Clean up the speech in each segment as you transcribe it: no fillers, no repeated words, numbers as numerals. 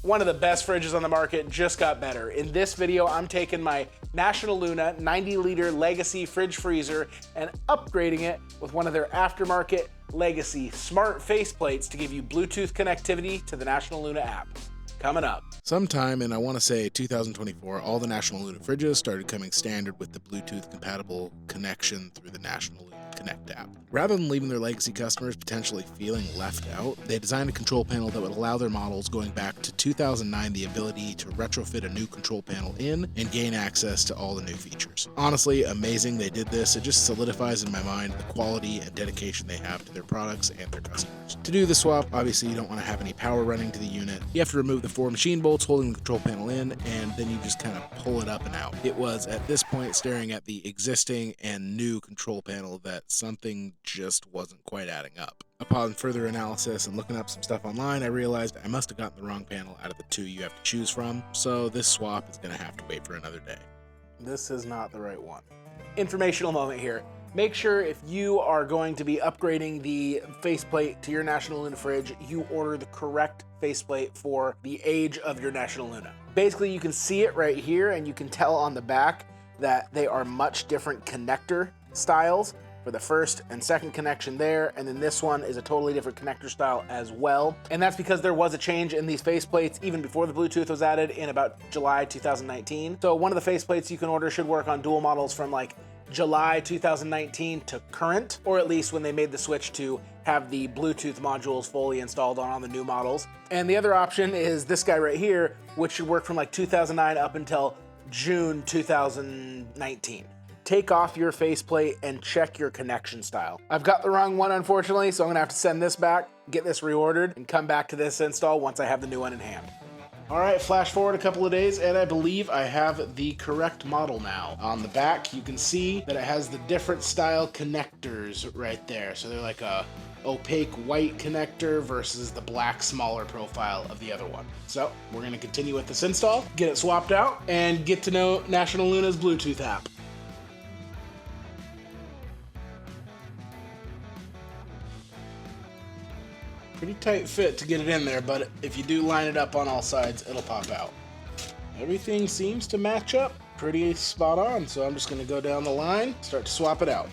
One of the best fridges on the market just got better. In this video, I'm taking my National Luna 90-liter Legacy fridge freezer and upgrading it with one of their aftermarket Legacy smart faceplates to give you Bluetooth connectivity to the National Luna app. Coming up. Sometime in, I want to say, 2024, all the National Luna fridges started coming standard with the Bluetooth compatible connection through the National Luna Connect app. Rather than leaving their legacy customers potentially feeling left out, they designed a control panel that would allow their models going back to 2009 the ability to retrofit a new control panel in and gain access to all the new features. Honestly, amazing they did this. It just solidifies in my mind the quality and dedication they have to their products and their customers. To do the swap, obviously you don't want to have any power running to the unit. You have to remove the 4 machine bolts holding the control panel in, and then you just kind of pull it up and out. It was at this point staring at the existing and new control panel that something just wasn't quite adding up. Upon further analysis and looking up some stuff online, I realized I must have gotten the wrong panel out of the 2 you have to choose from, so this swap is going to have to wait for another day. This is not the right one. Informational moment here. Make sure if you are going to be upgrading the faceplate to your National Luna fridge, you order the correct faceplate for the age of your National Luna. Basically, you can see it right here, and you can tell on the back that they are much different connector styles for the first and second connection there, and then this one is a totally different connector style as well. And that's because there was a change in these faceplates even before the Bluetooth was added in about July 2019. So one of the faceplates you can order should work on dual models from like July 2019 to current, or at least when they made the switch to have the Bluetooth modules fully installed on the new models. And the other option is this guy right here, which should work from like 2009 up until June 2019. Take off your faceplate and check your connection style. I've got the wrong one, unfortunately, so I'm gonna have to send this back, get this reordered, and come back to this install once I have the new one in hand. All right, flash forward a couple of days, and I believe I have the correct model now. On the back, you can see that it has the different style connectors right there. So they're like a opaque white connector versus the black, smaller profile of the other one. So we're gonna continue with this install, get it swapped out, and get to know National Luna's Bluetooth app. Pretty tight fit to get it in there, but if you do line it up on all sides, it'll pop out. Everything seems to match up pretty spot on, so I'm just gonna go down the line, start to swap it out.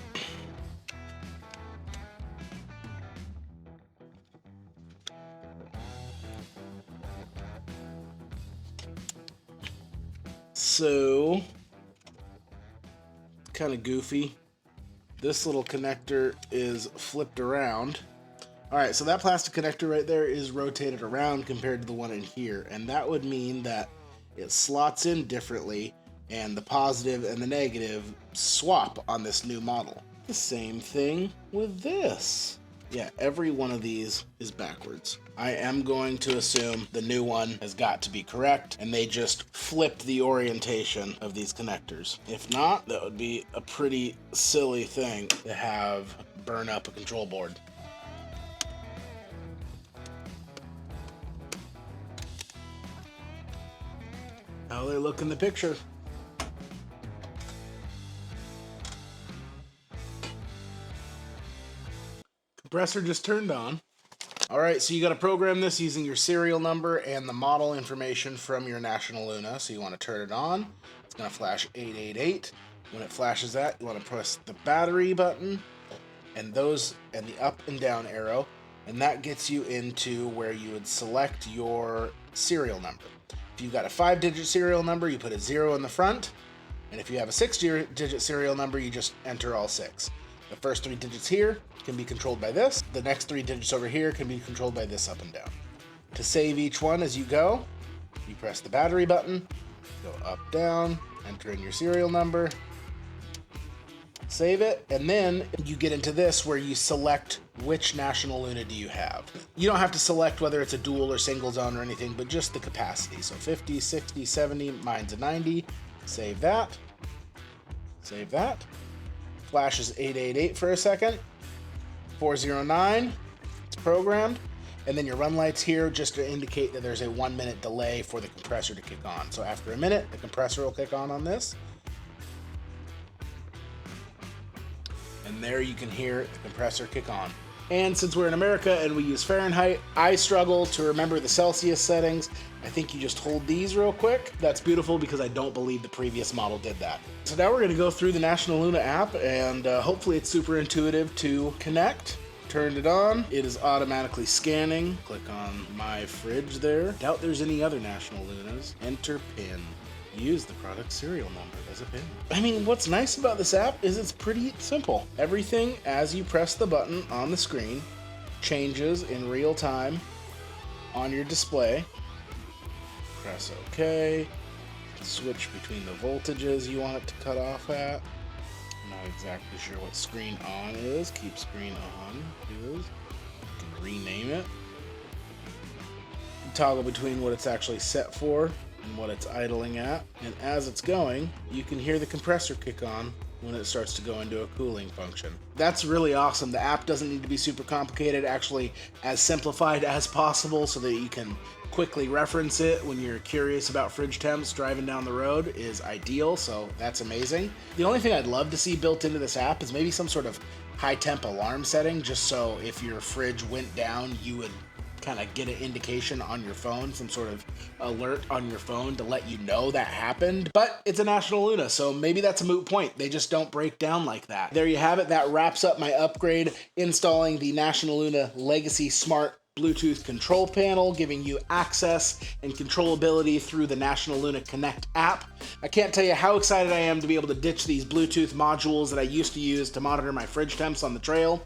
So, kind of goofy. This little connector is flipped around. All right, so that plastic connector right there is rotated around compared to the one in here, and that would mean that it slots in differently, and the positive and the negative swap on this new model. The same thing with this. Yeah, every one of these is backwards. I am going to assume the new one has got to be correct, and they just flipped the orientation of these connectors. If not, that would be a pretty silly thing to have burn up a control board. How they look in the picture. Compressor just turned on. All right, so you got to program this using your serial number and the model information from your National Luna. So you want to turn it on. It's going to flash 888. When it flashes that, you want to press the battery button and the up and down arrow, and that gets you into where you would select your serial number. If you've got a 5-digit serial number, you put a 0 in the front. And if you have a 6-digit serial number, you just enter all 6. The first 3 digits here can be controlled by this. The next 3 digits over here can be controlled by this up and down. To save each one as you go, you press the battery button, go up, down, enter in your serial number, save it, and then you get into this where you select which National Luna do you have. You don't have to select whether it's a dual or single zone or anything, but just the capacity. So 50, 60, 70, mine's a 90. Save that. Save that. Flashes 888 for a second. 409, it's programmed. And then your run lights here just to indicate that there's a 1-minute delay for the compressor to kick on. So after a minute, the compressor will kick on this. And there you can hear the compressor kick on. And since we're in America and we use Fahrenheit, I struggle to remember the Celsius settings. I think you just hold these real quick. That's beautiful because I don't believe the previous model did that. So now we're gonna go through the National Luna app, and hopefully it's super intuitive to connect. Turned it on, it is automatically scanning. Click on my fridge there. Doubt there's any other National Lunas. Enter PIN. Use the product serial number as a PIN. I mean, what's nice about this app is it's pretty simple. Everything, as you press the button on the screen, changes in real time on your display. Press OK. Switch between the voltages you want it to cut off at. I'm not exactly sure what screen on is. Keep screen on is. You can rename it. Toggle between what it's actually set for and what it's idling at. And as it's going, you can hear the compressor kick on when it starts to go into a cooling function. That's really awesome. The app doesn't need to be super complicated, actually as simplified as possible so that you can quickly reference it when you're curious about fridge temps driving down the road is ideal, so that's amazing. The only thing I'd love to see built into this app is maybe some sort of high temp alarm setting, just so if your fridge went down, you would kind of get an indication on your phone, some sort of alert on your phone to let you know that happened. But it's a National Luna, so maybe that's a moot point. They just don't break down like that. There you have it. That wraps up my upgrade, installing the National Luna Legacy Smart Bluetooth control panel, giving you access and controllability through the National Luna Connect app. I can't tell you how excited I am to be able to ditch these Bluetooth modules that I used to use to monitor my fridge temps on the trail,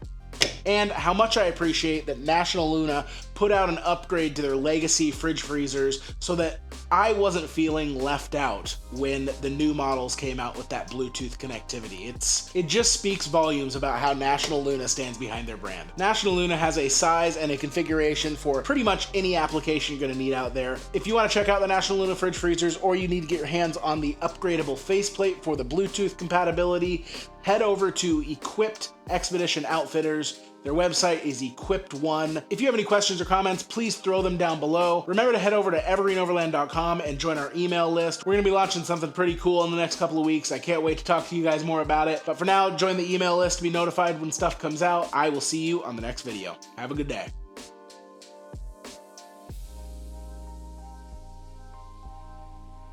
and how much I appreciate that National Luna put out an upgrade to their legacy fridge freezers so that I wasn't feeling left out when the new models came out with that Bluetooth connectivity. It just speaks volumes about how National Luna stands behind their brand. National Luna has a size and a configuration for pretty much any application you're gonna need out there. If you wanna check out the National Luna fridge freezers, or you need to get your hands on the upgradable faceplate for the Bluetooth compatibility, head over to Equipped Expedition Outfitters. Their website is Equipped One. If you have any questions or comments, please throw them down below. Remember to head over to evergreenoverland.com and join our email list. We're gonna be launching something pretty cool in the next couple of weeks. I can't wait to talk to you guys more about it. But for now, join the email list to be notified when stuff comes out. I will see you on the next video. Have a good day.